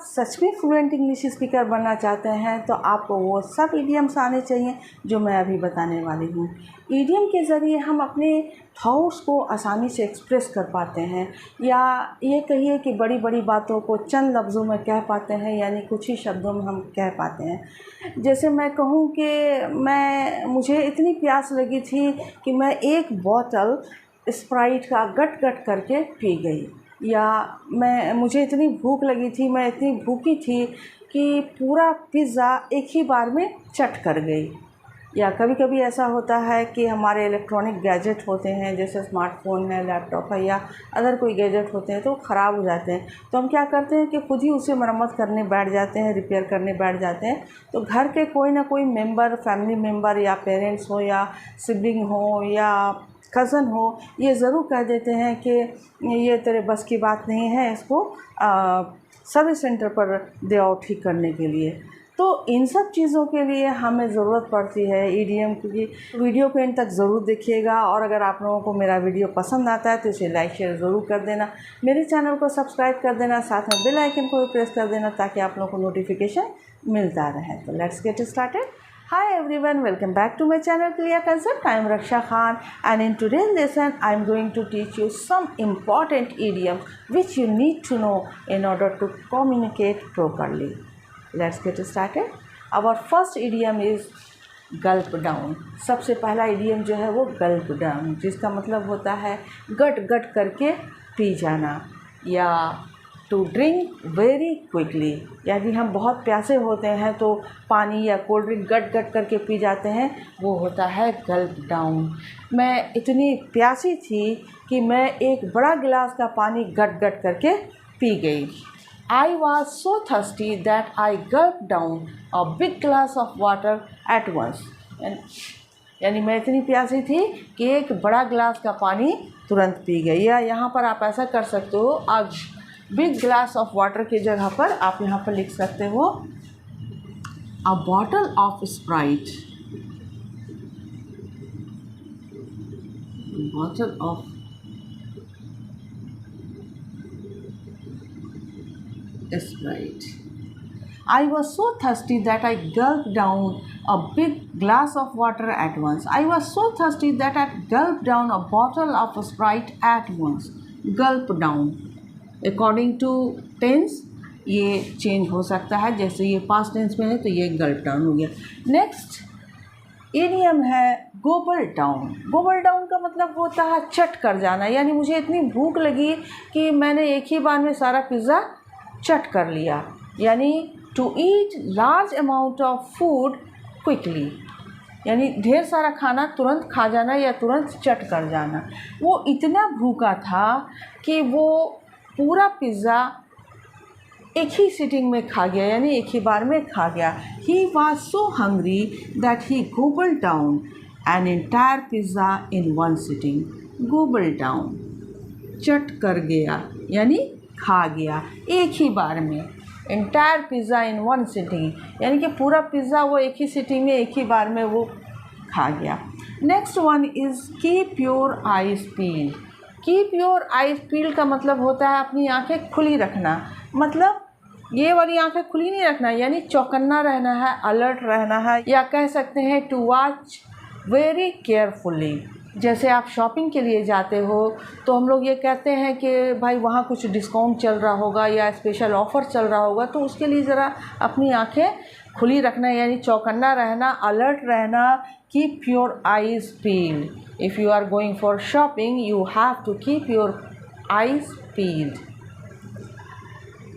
सच में fluent English speaker बनना चाहते हैं तो आपको वो सब ईडियम्स आने चाहिए जो मैं अभी बताने वाली हूँ। ईडियम के ज़रिए हम अपने थॉट्स को आसानी से एक्सप्रेस कर पाते हैं, या ये कहिए कि बड़ी बड़ी बातों को चंद लफ्ज़ों में कह पाते हैं, यानी कुछ ही शब्दों में हम कह पाते हैं। जैसे मैं कहूँ कि मुझे इतनी प्यास लगी थी कि मैं एक बोतल स्प्राइट का गट गट करके पी गई, या मुझे इतनी भूख लगी थी, मैं इतनी भूखी थी कि पूरा पिज़्ज़ा एक ही बार में चट कर गई। या कभी कभी ऐसा होता है कि हमारे इलेक्ट्रॉनिक गैजेट होते हैं, जैसे स्मार्टफ़ोन है, लैपटॉप है, या अदर कोई गैजेट होते हैं तो ख़राब हो जाते हैं, तो हम क्या करते हैं कि खुद ही उसे मरम्मत करने बैठ जाते हैं, रिपेयर करने बैठ जाते हैं। तो घर के कोई ना कोई मेंबर, फैमिली मेंबर या पेरेंट्स हो या सिबलिंग हो या कज़न हो, ये ज़रूर कह देते हैं कि ये तेरे बस की बात नहीं है, इसको सर्विस सेंटर पर दे आओ ठीक करने के लिए। तो इन सब चीज़ों के लिए हमें ज़रूरत पड़ती है ईडीएम की। वीडियो को एंड तक ज़रूर देखिएगा, और अगर आप लोगों को मेरा वीडियो पसंद आता है तो इसे लाइक शेयर ज़रूर कर देना, मेरे चैनल को सब्सक्राइब कर देना, साथ में बेल आइकन को भी प्रेस कर देना ताकि आप लोगों को नोटिफिकेशन मिलता रहे। तो let's get started. Hi everyone, welcome back to my channel Clear Concept. I am Raksha Khan, and in today's lesson I am going to teach you some important idioms which you need to know in order to communicate properly. Let's get started. Our first idiom is gulp down. सबसे पहला idiom जो है वो gulp down, जिसका मतलब होता है गट गट करके पी जाना, या टू ड्रिंक वेरी क्विकली, यानी हम बहुत प्यासे होते हैं तो पानी या कोल्ड ड्रिंक गट गट करके पी जाते हैं, वो होता है गल्प डाउन। मैं इतनी प्यासी थी कि मैं एक बड़ा गिलास का पानी गट गट करके पी गई। I was so thirsty that I gulp down a big glass of water at once. यानी मैं इतनी प्यासी थी कि एक बड़ा गिलास का पानी तुरंत पी गई। या यहाँ पर आप ऐसा कर सकते हो, बिग ग्लास ऑफ वाटर की जगह पर आप यहाँ पर लिख सकते हो अ bottle of Sprite, bottle of Sprite. I was so thirsty that I gulped down a big glass of water at once. I was so thirsty that I gulped down a bottle of Sprite at once. Gulp down. According to tense, ये change हो सकता है। जैसे ये past tense में है तो ये गल्प डाउन हो गया। नेक्स्ट इडियम है गोबल डाउन। गोबल डाउन का मतलब होता है चट कर जाना, यानी मुझे इतनी भूख लगी कि मैंने एक ही बार में सारा पिज़्ज़ा चट कर लिया, यानी to eat large amount of food quickly, यानी ढेर सारा खाना तुरंत खा जाना या तुरंत चट कर जाना। वो इतना भूखा था कि वो पूरा पिज़्ज़ा एक ही सिटिंग में खा गया, यानी एक ही बार में खा गया। He was so hungry that he gobble down an entire pizza in one sitting. Gobble down, चट कर गया यानी खा गया एक ही बार में। Entire pizza in one sitting, यानी कि पूरा पिज़्ज़ा वो एक ही सिटिंग में एक ही बार में वो खा गया। Next one is keep your eyes peeled. Keep your eyes peeled का मतलब होता है अपनी आंखें खुली रखना। मतलब ये वाली आंखें खुली नहीं रखना, यानी चौकन्ना रहना है, अलर्ट रहना है, या कह सकते हैं टू वॉच वेरी केयरफुली। जैसे आप शॉपिंग के लिए जाते हो तो हम लोग ये कहते हैं कि भाई वहाँ कुछ डिस्काउंट चल रहा होगा या स्पेशल ऑफ़र चल रहा होगा, तो उसके लिए ज़रा अपनी आंखें खुली रखना, यानी चौकन्ना रहना, अलर्ट रहना। Keep your eyes peeled. If you are going for shopping you have to keep your eyes peeled.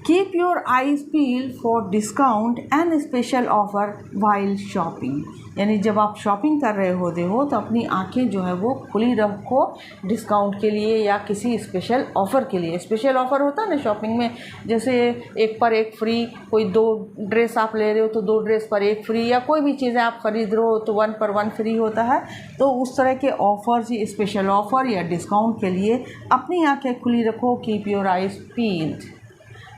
Keep your eyes peeled for discount and special offer while shopping, यानी जब आप शॉपिंग कर रहे होते हो तो अपनी आंखें जो है वो खुली रखो डिस्काउंट के लिए या किसी स्पेशल ऑफ़र के लिए। स्पेशल ऑफ़र होता है ना शॉपिंग में, जैसे एक पर एक फ्री, कोई 2 ड्रेस आप ले रहे हो तो 2 ड्रेस पर 1 फ्री, या कोई भी चीज़ें आप ख़रीद रहे हो तो 1 पर 1 फ्री होता है। तो उस तरह के ऑफ़र्स, स्पेशल ऑफ़र या डिस्काउंट के लिए अपनी आंखें खुली रखो। Keep your eyes peeled.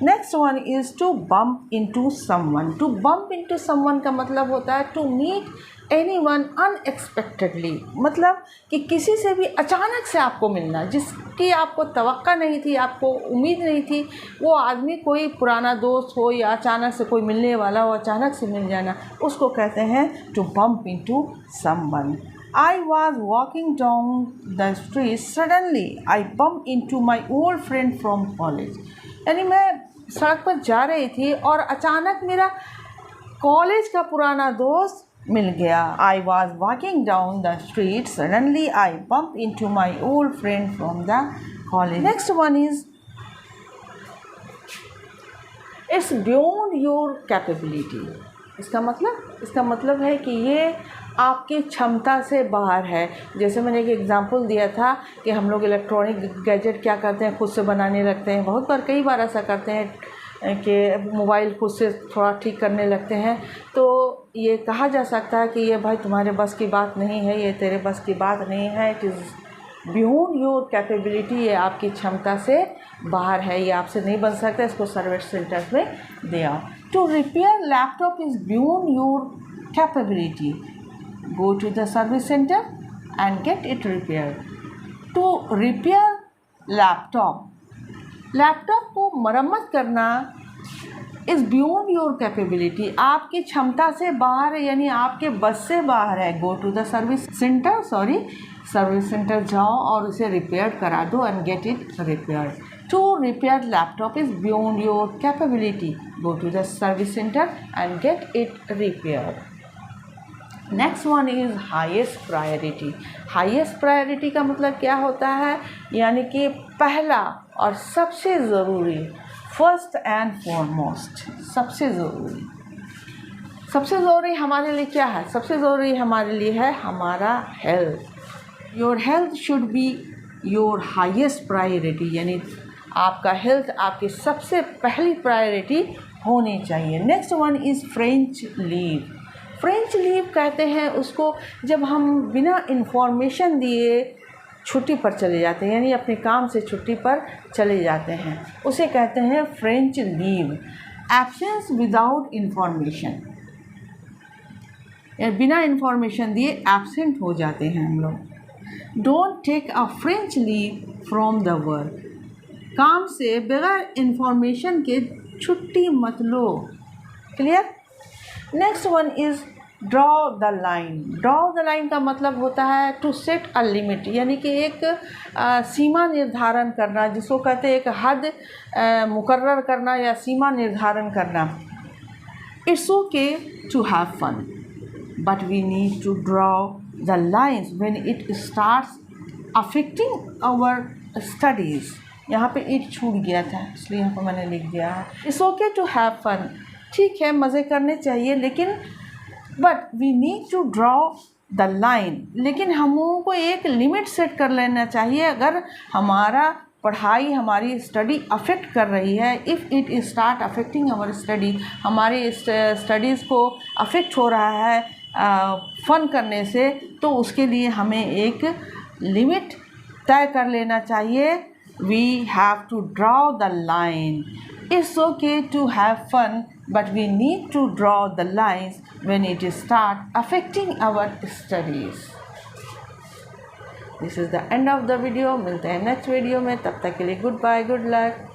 Next one is to bump into someone. To bump into someone का मतलब होता है टू मीट anyone unexpectedly, मतलब कि किसी से भी अचानक से आपको मिलना, जिसकी आपको तवक्का नहीं थी, आपको उम्मीद नहीं थी, वो आदमी कोई पुराना दोस्त हो या अचानक से कोई मिलने वाला हो, अचानक से मिल जाना, उसको कहते हैं to bump into someone. I was walking down the street, suddenly I bumped into my old friend from college. यानी मैं सड़क पर जा रही थी और अचानक मेरा कॉलेज का पुराना दोस्त मिल गया. I was walking down the street, suddenly I bumped into my old friend from the college. Next one is it's beyond your capability. इसका मतलब है कि ये आपकी क्षमता से बाहर है. जैसे मैंने एक एग्जांपल दिया था कि हम लोग इलेक्ट्रॉनिक गैजेट क्या करते हैं, खुद से बनाने लगते हैं. बहुत बार, कई बार ऐसा करते हैं कि मोबाइल खुद से थोड़ा ठीक करने लगते हैं. तो ये कहा जा सकता है कि ये भाई तुम्हारे बस की बात नहीं है, ये तेरे बस की बात नहीं है. It is beyond your capability, ये आपकी क्षमता से बाहर है, ये आपसे नहीं बन सकता. इसको सर्विस सेंटर्स में दे आओ. To repair laptop is beyond your capability. Go to the service center and get it repaired. To repair laptop को मरम्मत करना इज़ बियॉन्ड योर कैपेबिलिटी, आपकी क्षमता से बाहर है, यानी आपके बस से बाहर है. Go to the service centre जाओ और उसे रिपेयर करा दो and get it repair. To repair laptop is beyond your capability. Go to the service centre and get it repair. Next one is highest priority. Highest priority का मतलब क्या होता है, यानी कि पहला और सबसे ज़रूरी, फर्स्ट एंड फॉरमोस्ट, सबसे ज़रूरी हमारे लिए क्या है? सबसे ज़रूरी हमारे लिए है हमारा health. Your health should be your highest priority, यानी आपका हेल्थ आपकी सबसे पहली प्रायोरिटी होनी चाहिए. Next one is French leave. French leave कहते हैं उसको जब हम बिना इन्फॉर्मेशन दिए छुट्टी पर चले जाते हैं, यानी अपने काम से छुट्टी पर चले जाते हैं, उसे कहते हैं French leave. Absence without information, बिना इन्फॉर्मेशन दिए एब्सेंट हो जाते हैं हम लोग. Don't take a French leave from the work. काम से बगैर इन्फॉर्मेशन के छुट्टी मत लो. Clear. Next one is draw the line. Draw the line का मतलब होता है टू सेट अ लिमिट, यानी कि एक सीमा निर्धारण करना, जिसको कहते हैं एक हद मुकर्रर करना या सीमा निर्धारण करना. It's okay to have fun but we need to draw the lines when it starts affecting our studies. यहाँ पे इट छूट गया था, इसलिए यहाँ पर मैंने लिख दिया है it's okay to have fun. ठीक है, मज़े करने चाहिए, लेकिन but we need to draw the line, लेकिन हम लोगों को एक लिमिट सेट कर लेना चाहिए. अगर हमारा पढ़ाई, हमारी स्टडी अफेक्ट कर रही है, if it start affecting our study, हमारी स्टडीज़ को अफेक्ट हो रहा है फ़न करने से, तो उसके लिए हमें एक लिमिट तय कर लेना चाहिए. We have to draw the line. It's okay to have fun, but we need to draw the lines when it starts affecting our studies. This is the end of the video. मिलते हैं next video में, तब तक के लिए good bye, good luck.